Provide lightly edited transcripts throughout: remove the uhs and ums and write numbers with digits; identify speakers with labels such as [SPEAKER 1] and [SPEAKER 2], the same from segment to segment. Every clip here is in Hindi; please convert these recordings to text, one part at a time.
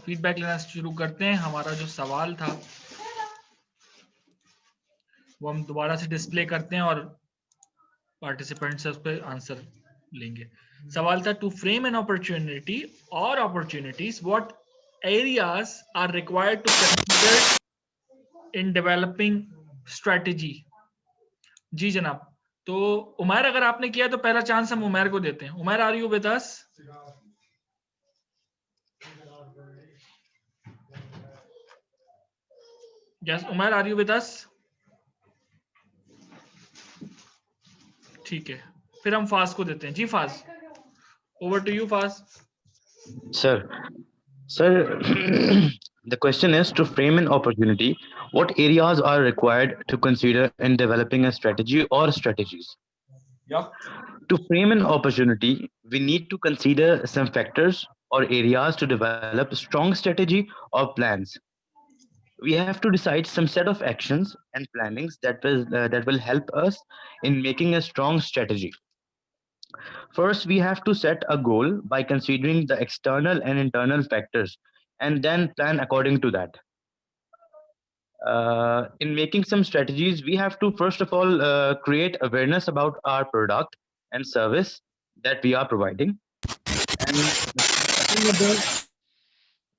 [SPEAKER 1] फीडबैक लेना शुरू करते हैं। हमारा जो सवाल था वो हम दोबारा से डिस्प्ले करते हैं और पार्टिसिपेंट से उस पर आंसर लेंगे। सवाल था, टू फ्रेम एन अपॉर्चुनिटी और opportunities, what areas are required to consider in developing strategy. जी जनाब। तो उमैर, अगर आपने किया तो पहला चांस हम उमैर को देते हैं। Umair, are you with us? Yes Umair, are you with us? ठीक है, फिर हम फाज को देते हैं। जी Faaz, over to you Faaz.
[SPEAKER 2] Sir, the question is, to frame an opportunity, what areas are required to consider in developing a strategy or strategies?
[SPEAKER 1] Yep.
[SPEAKER 2] To frame an opportunity, we need to consider some factors or areas to develop strong strategy or plans. We have to decide some set of actions and plannings that will help us in making a strong strategy. First, we have to set a goal by considering the external and internal factors and then plan according to that. In making some strategies, we have to first of all create awareness about our product and service that we are providing. And second of all,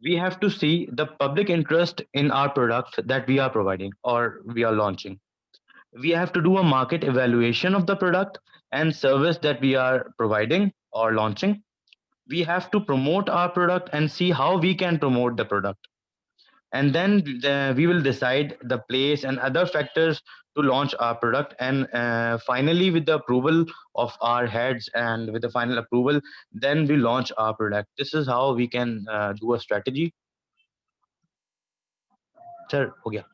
[SPEAKER 2] we have to see the public interest in our product that we are providing or we are launching. We have to do a market evaluation of the product and service that we are providing or launching. We have to promote our product and see how we can promote the product, and then we will decide the place and other factors to launch our product, and finally with the approval of our heads and with the final approval, then we launch our product. This is how we can do a strategy. Sir, हो गया.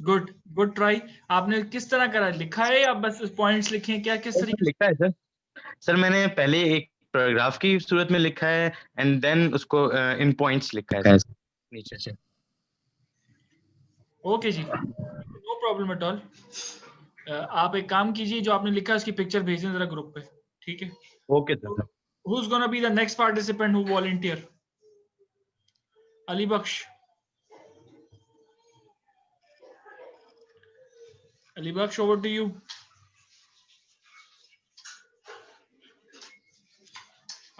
[SPEAKER 1] Good good try. आपने किस तरह करा, लिखा है या बस पॉइंट्स लिखे हैं, क्या किस तरीके से
[SPEAKER 2] लिखा है सर मैंने पहले एक पैराग्राफ की सूरत में लिखा है एंड देन उसको इन पॉइंट्स लिखा है नीचे से।
[SPEAKER 1] ओके जी, नो प्रॉब्लम एट ऑल। आप एक काम कीजिए, जो आपने लिखा है उसकी पिक्चर भेजें जरा ग्रुप पे, ठीक है?
[SPEAKER 2] Okay sir.
[SPEAKER 1] Who is gonna be the next participant who volunteer? Ali Bakhsh. Ali Bakhsh, over to you.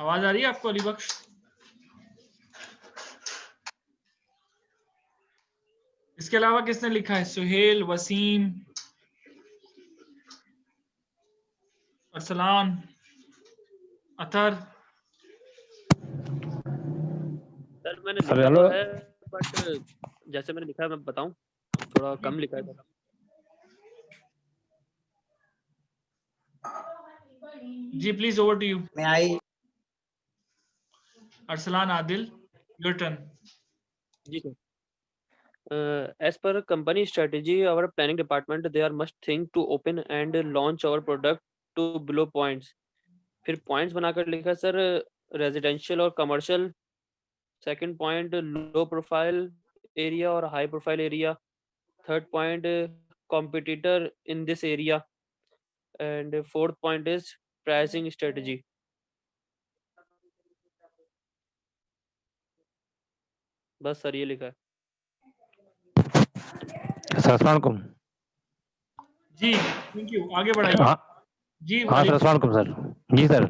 [SPEAKER 1] आवाज आ रही है आपको अली बख्श? इसके अलावा किसने लिखा है? सुहेल, वसीम, अरसलान, अतर।
[SPEAKER 3] सर मैंने लिखा तो है, बट जैसे मैंने लिखा है मैं बताऊं, थोड़ा कम लिखा है।
[SPEAKER 1] जी प्लीज, ओवर टू यू।
[SPEAKER 4] मैं I
[SPEAKER 1] Arsalan Adil, your turn.
[SPEAKER 3] जी sir. As per company strategy, our planning department, they are must think to open and launch our product to below points. फिर पॉइंट्स बनाकर लिखा सर, रेजिडेंशियल और commercial. Second point low profile area और high profile area. Third point competitor in this area, and fourth point is pricing strategy. बस सर ये लिखा है।
[SPEAKER 5] अस्सलाम वालेकुम।
[SPEAKER 1] जी थैंक यू, आगे बढ़ाइए। जी
[SPEAKER 5] हाँ सर, अस्सलाम वालेकुम सर। जी सर,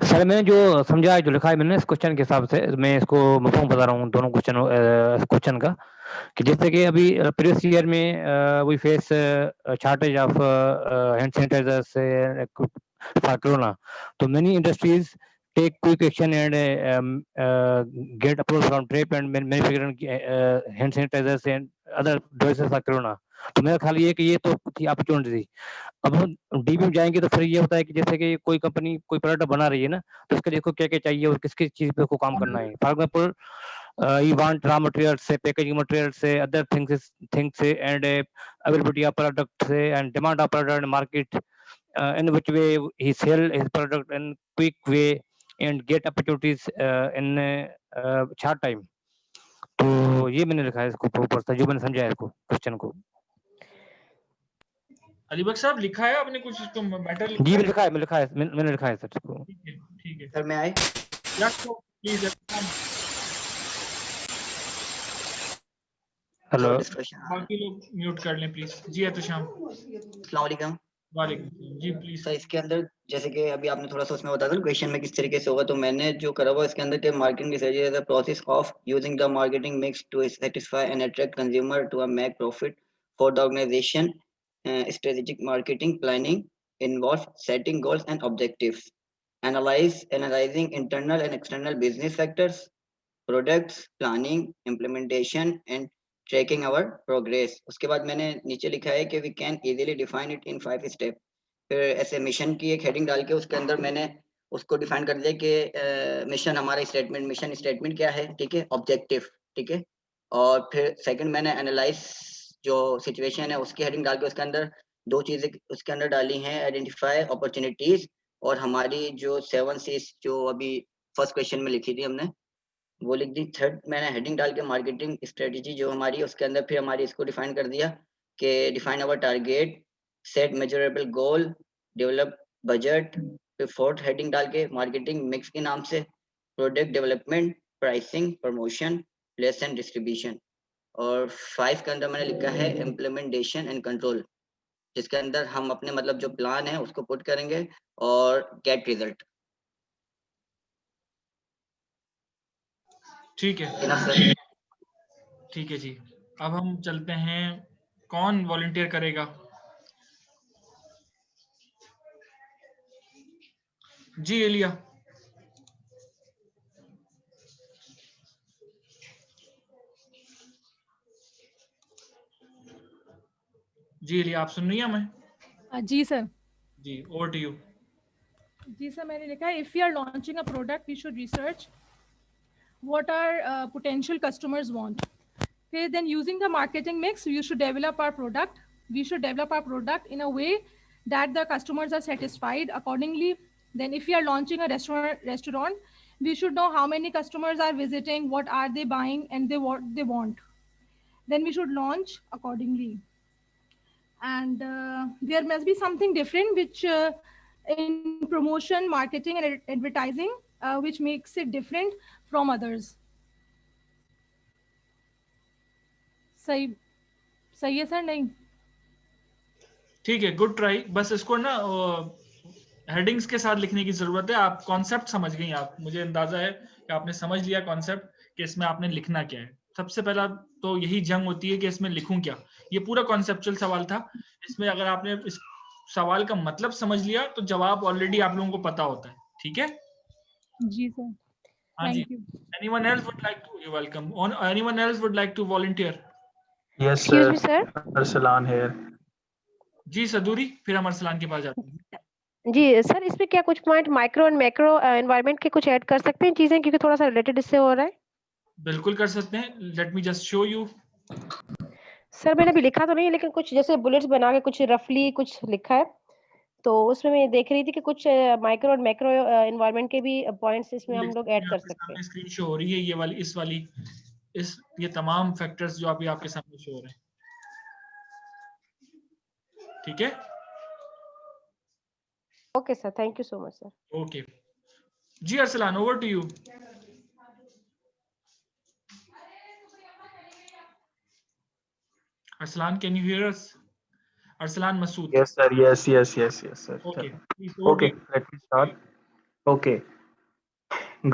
[SPEAKER 5] सर मैंने जो समझा है, जो लिखा है मैंने इस क्वेश्चन के हिसाब से, मैं इसको मफहूम बता रहा हूँ दोनों क्वेश्चन का, कि जैसे कि अभी प्रीवियस ईयर में we face shortage of hand sanitizers for corona, तो many industries take quick action and get approval from trade and manufacturing hand sanitizers and other devices for corona। तो मेरा ख्याल ये कि ये तो थी अपॉर्चुनिटी थी। अब हम डीप में जाएंगे तो फिर ये होता है कि जैसे कि कोई कंपनी कोई प्रोडक्ट बना रही है ना, तो उसके लिए क्या क्या चाहिए और किस किस चीज पे उसको काम करना है। For example you want raw materials से, packaging materials से, other things से, and availability of product से, and demand of product in market, in which way he sell his product in quick way and get opportunities in short time। तो ये मैंने लिखा है इसको ऊपर से, जो मैंने समझा है इसको क्वेश्चन को।
[SPEAKER 1] अली बख्श साहब, लिखा है आपने कुछ इसको मैटर लिखा?
[SPEAKER 5] जी मैंने लिखा है, मैंने लिखा है सर इसको।
[SPEAKER 1] ठीक है
[SPEAKER 4] सर मैं आई
[SPEAKER 1] प्लीज।
[SPEAKER 5] Hello
[SPEAKER 4] discussion.
[SPEAKER 1] बाकी लोग म्यूट कर लें प्लीज। जी अतुशाम।
[SPEAKER 4] अस्सलाम वालेकुम
[SPEAKER 1] वालेकुम जी प्लीज।
[SPEAKER 4] सर। इसके अंदर जैसे कि अभी आपने थोड़ा सा उसमें बताया था क्वेश्चन में किस तरीके से होगा, तो मैंने जो करा हुआ इसके अंदर के marketing research is the process of using the marketing mix to satisfy and attract consumer to make profit for the organisation. Strategic marketing planning involve setting goals and objectives, analyzing internal and external business factors, products, planning, implementation and tracking our progress। उसके बाद मैंने नीचे लिखा है कि we can easily define it in 5 steps। फिर ऐसे मिशन की एक हेडिंग डाल के उसके अंदर मैंने उसको डिफाइन कर दिया कि मिशन हमारा स्टेटमेंट, मिशन स्टेटमेंट क्या है, ठीक है, ऑब्जेक्टिव, ठीक है। और फिर सेकंड मैंने एनालाइज जो सिचुएशन है उसकी हेडिंग डाल के उसके अंदर दो चीजें उसके अंदर डाली हैं, आइडेंटिफाई अपॉर्चुनिटीज और हमारी जो 7 C's जो अभी फर्स्ट क्वेश्चन में लिखी थी हमने वो लिख दी। थर्ड मैंने हेडिंग डाल के मार्केटिंग स्ट्रेटेजी जो हमारी उसके अंदर फिर हमारी इसको डिफाइन कर दिया कि डिफाइन अवर टारगेट, सेट मेजरेबल गोल, डेवलप बजट। फिर फोर्थ हेडिंग डाल के मार्केटिंग मिक्स के नाम से product development, pricing, promotion, place and distribution. और 5 के अंदर मैंने लिखा है इम्प्लीमेंटेशन एंड कंट्रोल, जिसके अंदर हम अपने मतलब जो प्लान है उसको पुट करेंगे और गेट रिजल्ट।
[SPEAKER 1] ठीक है
[SPEAKER 4] सर
[SPEAKER 1] ठीक है जी। अब हम चलते हैं, कौन वॉलंटियर करेगा? जी एलिया। जी एलिया आप सुन रही हैं हमें?
[SPEAKER 6] जी सर।
[SPEAKER 1] जी ओवर टू यू।
[SPEAKER 6] जी सर, मैंने लिखा है if you are launching a product we should research what our potential customers want. Okay, then using the marketing mix, you should develop our product. We should develop our product in a way that the customers are satisfied accordingly. Then if we are launching a restaurant, we should know how many customers are visiting, what are they buying, and what they want. Then we should launch accordingly. And there must be something different which in promotion, marketing and advertising which makes it different from others. सही सही है सर? नहीं
[SPEAKER 1] ठीक है, गुड ट्राई। बस इसको ना हेडिंग्स के साथ लिखने की जरूरत है। आप कॉन्सेप्ट समझ गई, आप, मुझे अंदाजा है कि आपने समझ लिया कॉन्सेप्ट कि इसमें आपने लिखना क्या है। सबसे पहला तो यही जंग होती है कि इसमें लिखूं क्या। ये पूरा कॉन्सेप्चुअल सवाल था। इसमें अगर आपने इस सवाल का मतलब समझ लिया तो जवाब ऑलरेडी आप लोगों को पता होता है। ठीक है
[SPEAKER 6] जी सर,
[SPEAKER 1] हाँ जी।
[SPEAKER 6] Thank you.
[SPEAKER 1] Anyone else would like to? You're welcome. Anyone else would like to volunteer?
[SPEAKER 7] Yes,
[SPEAKER 8] Excuse me, sir.
[SPEAKER 7] Arsalan here.
[SPEAKER 1] जी सदूरी, फिर हम अरसलान के पास जाते हैं।
[SPEAKER 8] जी सर, इसमें क्या कुछ point micro and macro environment के कुछ ऐड कर सकते हैं चीजें, क्योंकि थोड़ा सा रिलेटेड इससे हो रहा है।
[SPEAKER 1] बिल्कुल कर सकते हैं। Let me just show you.
[SPEAKER 8] Sir मैंने अभी लिखा तो नहीं, लेकिन कुछ जैसे बुलेट्स बना के कुछ रफली कुछ लिखा है, तो उसमें मैं देख रही थी कि कुछ माइक्रो और मैक्रो एनवायरनमेंट के भी पॉइंट्स इसमें हम लोग ऐड कर सकते हैं।
[SPEAKER 1] स्क्रीन शो हो रही है ये वाली, इस वाली, ये तमाम फैक्टर्स जो अभी आपके सामने शो हो रहे हैं। ठीक है,
[SPEAKER 8] okay sir, thank you so much sir.
[SPEAKER 1] Okay जी Arslan, over to you. Arslan, can you hear us? Arslan Masood.
[SPEAKER 7] Yes, sir. Yes, sir.
[SPEAKER 1] Okay. Please,
[SPEAKER 7] Okay, let me start. Okay.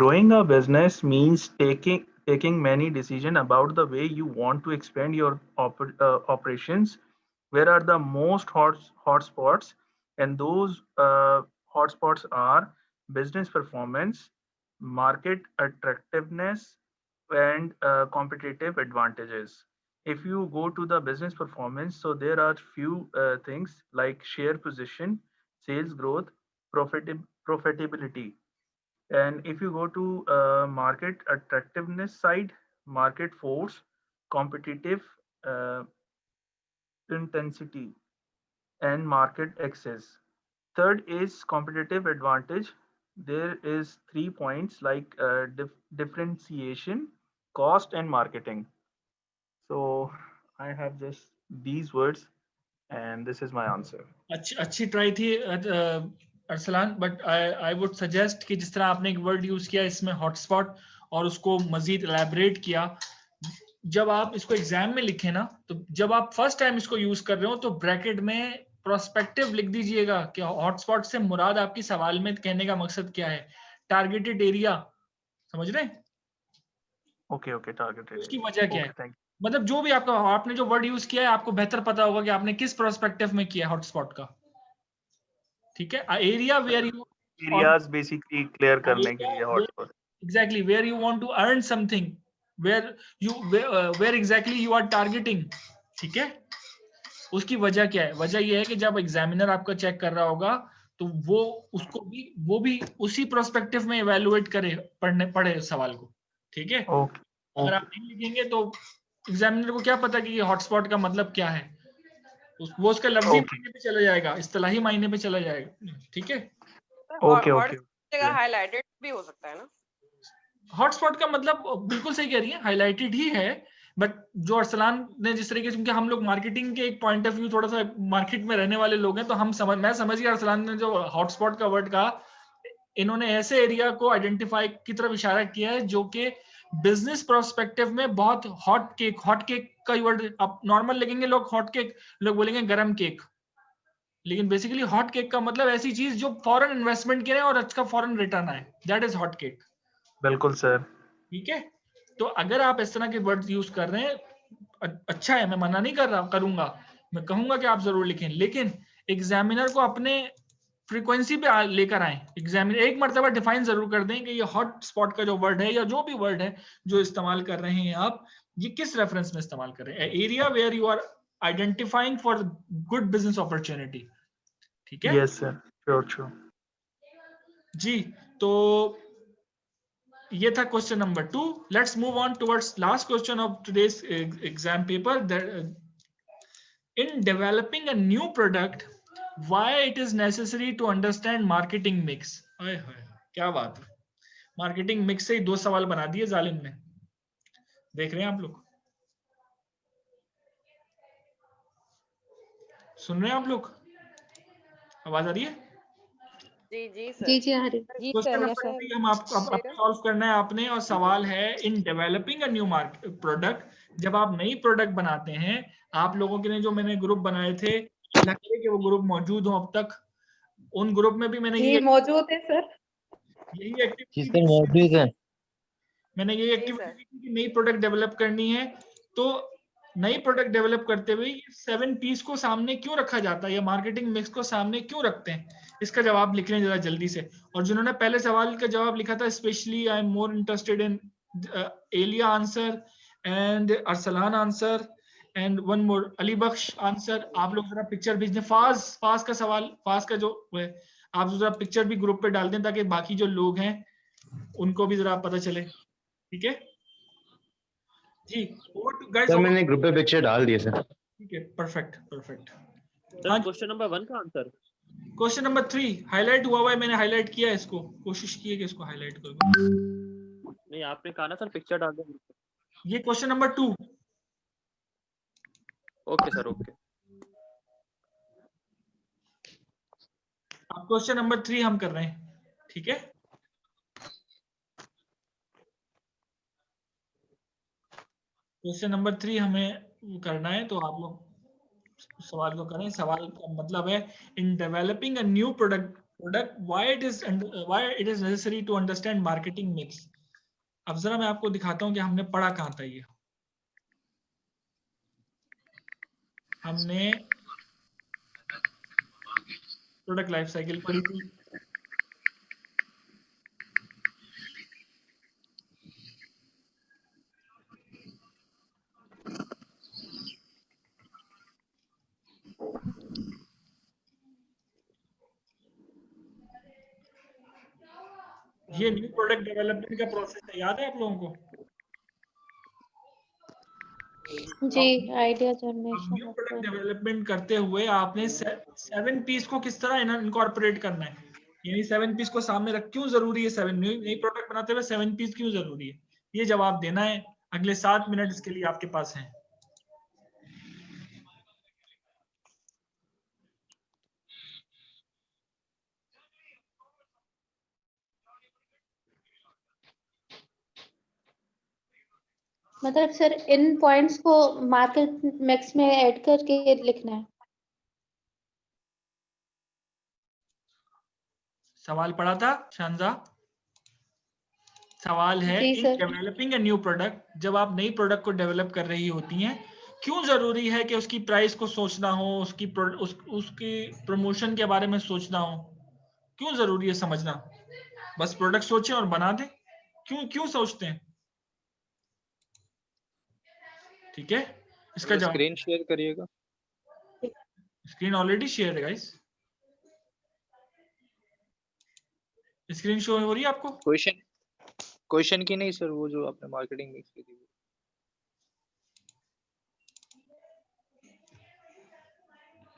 [SPEAKER 7] Growing a business means taking many decisions about the way you want to expand your operations. Where are the most hotspots? And those hotspots are business performance, market attractiveness, and competitive advantages. If you go to the business performance, so there are few things like share position, sales growth, profitability. And if you go to market attractiveness side, market force, competitive intensity, and market access. Third is competitive advantage. There is 3 points like differentiation, cost, and marketing. So I have just these words, and this is my answer.
[SPEAKER 1] अच्छी ट्राई थी Arsalan, but I would suggest कि जिस तरह आपने एक वर्ड यूज किया इसमें हॉटस्पॉट, और उसको मजीद एलैबोरेट किया, जब आप इसको एग्जाम में लिखें ना, तो जब आप फर्स्ट टाइम इसको यूज कर रहे हो तो ब्रैकेट में प्रोस्पेक्टिव लिख दीजिएगा कि हॉटस्पॉट से मुराद आपकी सवाल में कहने का मकसद क्या है, टारगेटेड एरिया, समझ रहे हैं?
[SPEAKER 7] ओके ओके, टारगेटेड
[SPEAKER 1] उसकी
[SPEAKER 7] एरिया।
[SPEAKER 1] वजह क्या है,
[SPEAKER 7] ओके, थैंक
[SPEAKER 1] मतलब जो भी आपका आपने जो वर्ड यूज किया है आपको बेहतर पता होगा कि आपने किस प्रोस्पेक्टिव में किया हॉटस्पॉट का, ठीक है? Area where you
[SPEAKER 7] you. Areas basically clear करने के लिए hotspot.
[SPEAKER 1] exactly where you want to earn something, where exactly you are targeting, ठीक है? उसकी वजह क्या है? वजह ये है कि जब एग्जामिनर आपका चेक कर रहा होगा तो वो भी उसी प्रोस्पेक्टिव में इवेलुएट करे, पढ़े सवाल को, ठीक है?
[SPEAKER 7] ओके
[SPEAKER 1] अगर आप नहीं लिखेंगे तो एग्जामिनर को क्या पता कि ये हॉटस्पॉट का मतलब क्या है, वो उसका लफ्जी
[SPEAKER 7] ओके
[SPEAKER 1] मायने पे चला जाएगा, इस्तिलाही मायने पे चला जाएगा, ठीक है?
[SPEAKER 7] Okay okay.
[SPEAKER 9] जगह हाइलाइटेड भी हो सकता है ना?
[SPEAKER 1] हॉटस्पॉट का मतलब बिल्कुल सही कह रही है, हाईलाइटेड ही है, बट जो अरसलान ने जिस तरीके से, क्योंकि हम लोग मार्केटिंग के एक पॉइंट ऑफ व्यू थोड़ा सा मार्केट में रहने वाले लोग हैं, तो मैं समझ गया अरसलान ने जो हॉटस्पॉट का वर्ड कहा, इन्होंने ऐसे एरिया को आइडेंटिफाई की तरफ इशारा किया है जो कि बिजनेस प्रोस्पेक्टिव में बहुत हॉट केक का वर्ड आप नॉर्मल लिखेंगे लोग, हॉट केक लोग बोलेंगे गरम केक, लेकिन बेसिकली हॉट केक का मतलब ऐसी चीज जो फॉरेन इन्वेस्टमेंट करे और अच्छा फॉरेन रिटर्न आए, दैट इज हॉट केक,
[SPEAKER 7] बिल्कुल सर।
[SPEAKER 1] ठीक है? तो अगर आप इस तरह के वर्ड्स यूज कर रहे हैं, अच्छा है, मैं मना नहीं कर रहा, करूंगा, मैं कहूंगा कि आप जरूर लिखें, लेकिन एग्जामिनर को अपने फ्रीक्वेंसी पे लेकर आए, एग्जामिनर एक मरतबा डिफाइन जरूर कर दें कि ये हॉट स्पॉट का जो वर्ड है या जो भी वर्ड है जो इस्तेमाल कर रहे हैं आप, ये किस रेफरेंस में इस्तेमाल कर रहे हैं, area where you are identifying for good business opportunity, ठीक है?
[SPEAKER 7] Yes sir, sure sure.
[SPEAKER 1] जी, तो ये था question number 2. Let's move on towards last question of today's exam paper, that in developing a new product why it is necessary to understand marketing mix. क्या बात है, मार्केटिंग मिक्स से ही 2 सवाल बना दिए जालिम ने, देख रहे हैं आप लोग, सुन रहे हैं आप लोग, आवाज आ रही है?
[SPEAKER 9] जी जी सर।
[SPEAKER 10] जी आ रही।
[SPEAKER 8] जी
[SPEAKER 1] क्वेश्चन
[SPEAKER 8] सर,
[SPEAKER 1] नंबर
[SPEAKER 8] यस
[SPEAKER 1] 3 हम आपको सॉल्व करना है आपने, और सवाल है in developing a new market product, जब आप नई प्रोडक्ट बनाते हैं, आप लोगों के लिए जो मैंने ग्रुप बनाए थे, लगे कि वो ग्रुप मौजूद हो अब तक, उन ग्रुप में भी मैंने
[SPEAKER 10] जी मौजूद है सर।
[SPEAKER 1] यही एक्टिविटी
[SPEAKER 5] सर मौजूद है।
[SPEAKER 1] मैंने यही
[SPEAKER 9] जी
[SPEAKER 1] एक्टिविटी
[SPEAKER 9] सर।
[SPEAKER 1] दी थी कि नई प्रोडक्ट डेवलप करनी है, तो नई प्रोडक्ट डेवलप करते हुए ये 7 पीस को सामने क्यों रखा जाता है, या मार्केटिंग मिक्स को सामने क्यों रखते हैं, इसका जवाब लिख लें जरा जल्दी से। और जिन्होंने पहले सवाल का जवाब लिखा था, specially I am more interested in Aliya answer and Arslan answer and one more Ali Bakhsh answer, आप लोग जरा पिक्चर भेज दें। फाज का सवाल, फाज का जो है, आप जरा पिक्चर भी ग्रुप पे डाल दें ताकि बाकी जो लोग हैं उनको भी जरा पता चले, ठीक है जी? ओवर टू गाइस,
[SPEAKER 2] सर मैंने ग्रुप पे पिक्चर डाल दिए सर।
[SPEAKER 1] ठीक है, perfect perfect.
[SPEAKER 3] Sir question number 1 का आंसर।
[SPEAKER 1] क्वेश्चन नंबर 3 हाईलाइट हुआ है, मैंने हाईलाइट किया है इसको, कोशिश की है कि इसको हाईलाइट करूं।
[SPEAKER 3] नहीं आपने कहा ना सर पिक्चर डाल दो।
[SPEAKER 1] ये question number 2।
[SPEAKER 3] Okay sir okay.
[SPEAKER 1] अब क्वेश्चन नंबर 3 हम कर रहे हैं, ठीक है? क्वेश्चन नंबर 3 हमें करना है, तो आप लोग सवाल को करें। सवाल का मतलब है in developing a new product why it is necessary to understand marketing mix. अब जरा मैं आपको दिखाता हूं कि हमने पढ़ा कहां था। ये हमने प्रोडक्ट लाइफ साइकिल पढ़ी थी, ये न्यू प्रोडक्ट डेवलपमेंट का प्रोसेस है, याद है आप लोगों को?
[SPEAKER 10] जी idea
[SPEAKER 1] new
[SPEAKER 10] generation
[SPEAKER 1] product development करते हुए आपने 7 पीस को किस तरह इनकॉर्पोरेट करना है, यानी 7 पीस को सामने रख, क्यों जरूरी है 7 नई प्रोडक्ट बनाते हुए 7 पीस क्यों जरूरी है, ये जवाब देना है। अगले 7 मिनट इसके लिए आपके पास हैं।
[SPEAKER 10] मतलब सर इन पॉइंट्स को मार्केट मिक्स में ऐड करके लिखना है।
[SPEAKER 1] सवाल पढ़ा था शानजा? सवाल है
[SPEAKER 10] जी
[SPEAKER 1] in
[SPEAKER 10] sir.
[SPEAKER 1] Developing a new product, जब आप नई प्रोडक्ट को डेवलप कर रही होती हैं, क्यों जरूरी है कि उसकी प्राइस को सोचना हो, उसकी प्रमोशन के बारे में सोचना हो? क्यों जरूरी है समझना? बस प्रोडक्ट सोचें और बना दें? क्यों क्यों सोचते हैं? ठीक है, इसका जवाब।
[SPEAKER 11] स्क्रीन शेयर करिएगा।
[SPEAKER 1] स्क्रीन ऑलरेडी शेयर है गाइस। स्क्रीन शो हो रही है आपको?
[SPEAKER 11] क्वेश्चन की नहीं सर, वो जो आपने मार्केटिंग मिक्स की थी।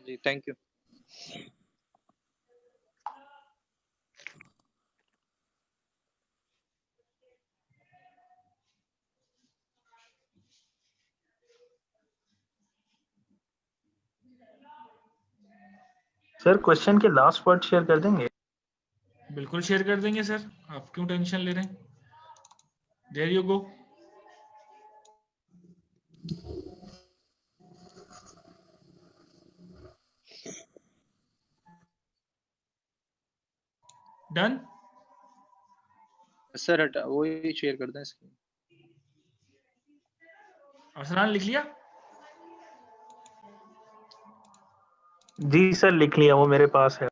[SPEAKER 11] जी थैंक यू।
[SPEAKER 7] सर क्वेश्चन के लास्ट वर्ड शेयर कर देंगे?
[SPEAKER 1] बिल्कुल शेयर कर देंगे सर, आप क्यों टेंशन ले रहे हैं? There you go. Done
[SPEAKER 11] sir हटा, वो ही शेयर कर दें स्क्रीन।
[SPEAKER 1] अरसलान लिख लिया?
[SPEAKER 7] जी सर लिख लिया, वो मेरे पास है।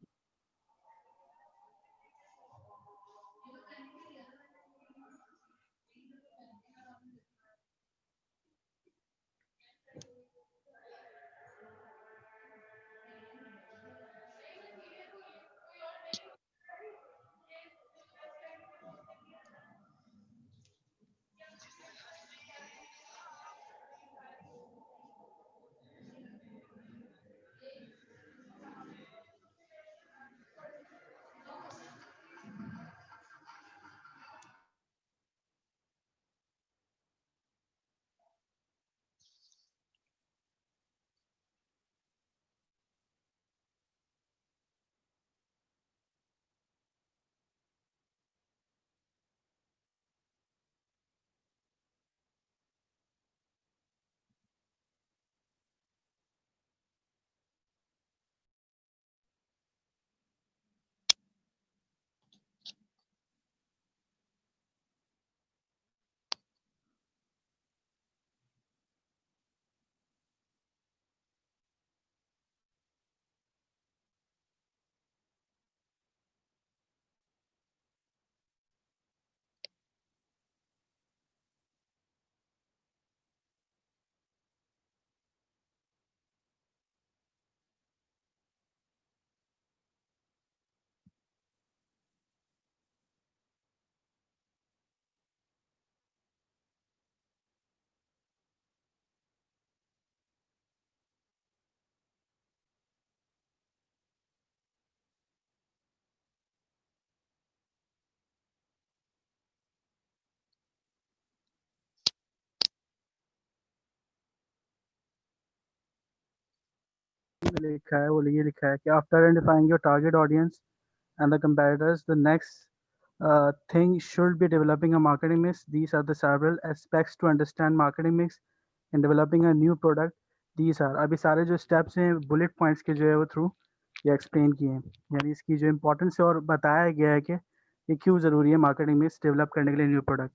[SPEAKER 7] लिखा है, वो ये लिखा है कि after identifying your target audience and the competitors, the next thing should be developing a marketing mix. These are the several aspects to understand marketing mix in developing a new product. These are अभी सारे जो steps हैं bullet points के जो है वो through ये explain किए हैं, यानी इसकी जो importance है और बताया गया है कि ये क्यों ज़रूरी है marketing mix develop करने के लिए new product.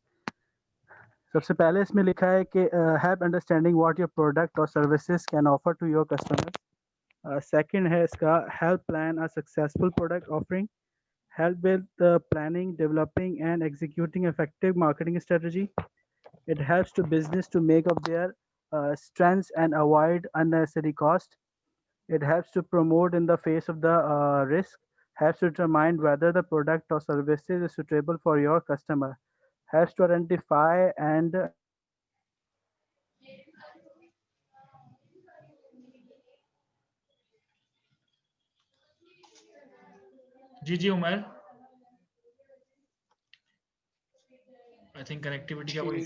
[SPEAKER 7] सबसे पहले इसमें लिखा है कि help understanding what your product or services can offer to your customers. Second है इसका help plan a successful product offering. Help with planning, developing, and executing effective marketing strategy. It helps to business to make up their strengths and avoid unnecessary cost. It helps to promote in the face of the risk. Helps to determine whether the product or services is suitable for your customer. Helps to identify and
[SPEAKER 1] जी उमर, आई थिंक कनेक्टिविटी का कोई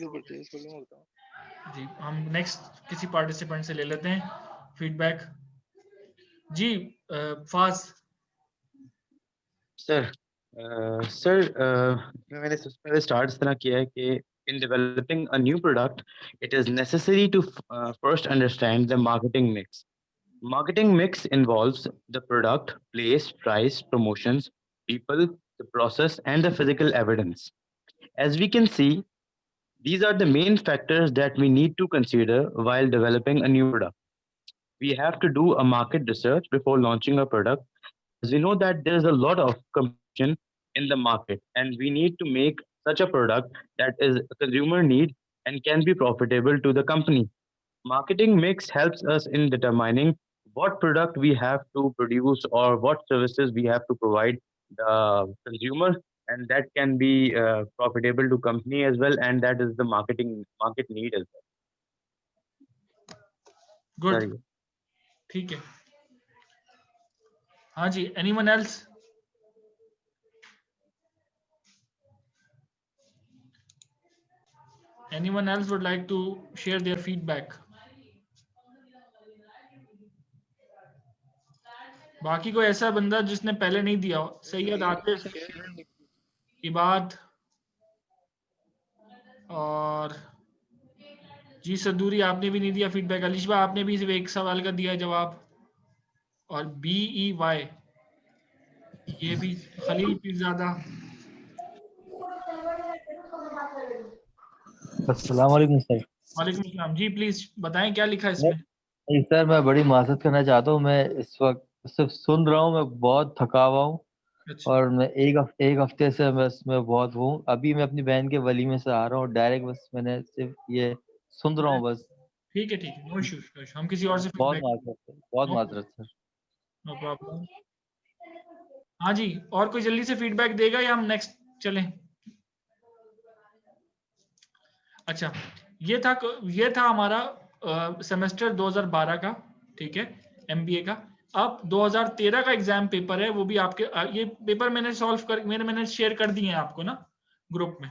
[SPEAKER 1] जी। हम नेक्स्ट किसी पार्टिसिपेंट से ले लेते हैं फीडबैक। जी फाज।
[SPEAKER 2] सर मैंने सबसे पहले स्टार्ट इस तरह किया है कि In developing a new product, it is necessary to first understand the marketing mix. Marketing mix involves the product, place, price, promotions, people, the process, and the physical evidence. As we can see, these are the main factors that we need to consider while developing a new product. We have to do a market research before launching a product, as we know that there's a lot of competition in the market, and we need to make such a product that is a consumer need and can be profitable to the company. Marketing mix helps us in determining what product we have to produce or what services we have to provide the consumer, and that can be profitable to company as well, and that is the market need as well.
[SPEAKER 1] Good,
[SPEAKER 2] Sorry.
[SPEAKER 1] ठीक है. हाँ जी, anyone else? Anyone else would like to share their feedback? बाकी कोई ऐसा बंदा जिसने पहले नहीं दिया हो? सैयद, आतिफ, इबाद और जी सदूरी, आपने भी नहीं दिया फीडबैक. अलिशबा, आपने भी सिर्फ एक सवाल का दिया जवाब. और BEY, ये भी. खलील पीरजादा.
[SPEAKER 12] अस्सलाम वालेकुम सर.
[SPEAKER 1] वालेकुम सलाम. जी प्लीज बताएं क्या लिखा है इसमें.
[SPEAKER 12] सर मैं बड़ी माजरत करना चाहता हूँ, मैं इस वक्त सिर्फ सुन रहा हूँ, मैं बहुत थका हुआ हूँ.
[SPEAKER 1] अच्छा.
[SPEAKER 12] और मैं एक हफ्ते से बस मैं बहुत हूँ. अभी मैं अपनी बहन के वलीमे से आ रहा हूँ डायरेक्ट, बस मैंने सिर्फ ये सुन रहा हूँ बस.
[SPEAKER 1] ठीक है, नो इश्यूज. हम किसी और से
[SPEAKER 12] बहुत
[SPEAKER 1] फीडबैक.
[SPEAKER 12] माजरत सर, बहुत माजरत सर.
[SPEAKER 1] No problem. हाँ जी, और कोई जल्दी से फीडबैक देगा या हम नेक्स्ट चलें? अच्छा, ये था हमारा सेमेस्टर 2012 का, ठीक है, MBA का. अब 2013 का एग्जाम पेपर है, वो भी आपके ये पेपर मैंने शेयर कर दिए हैं आपको ना ग्रुप में.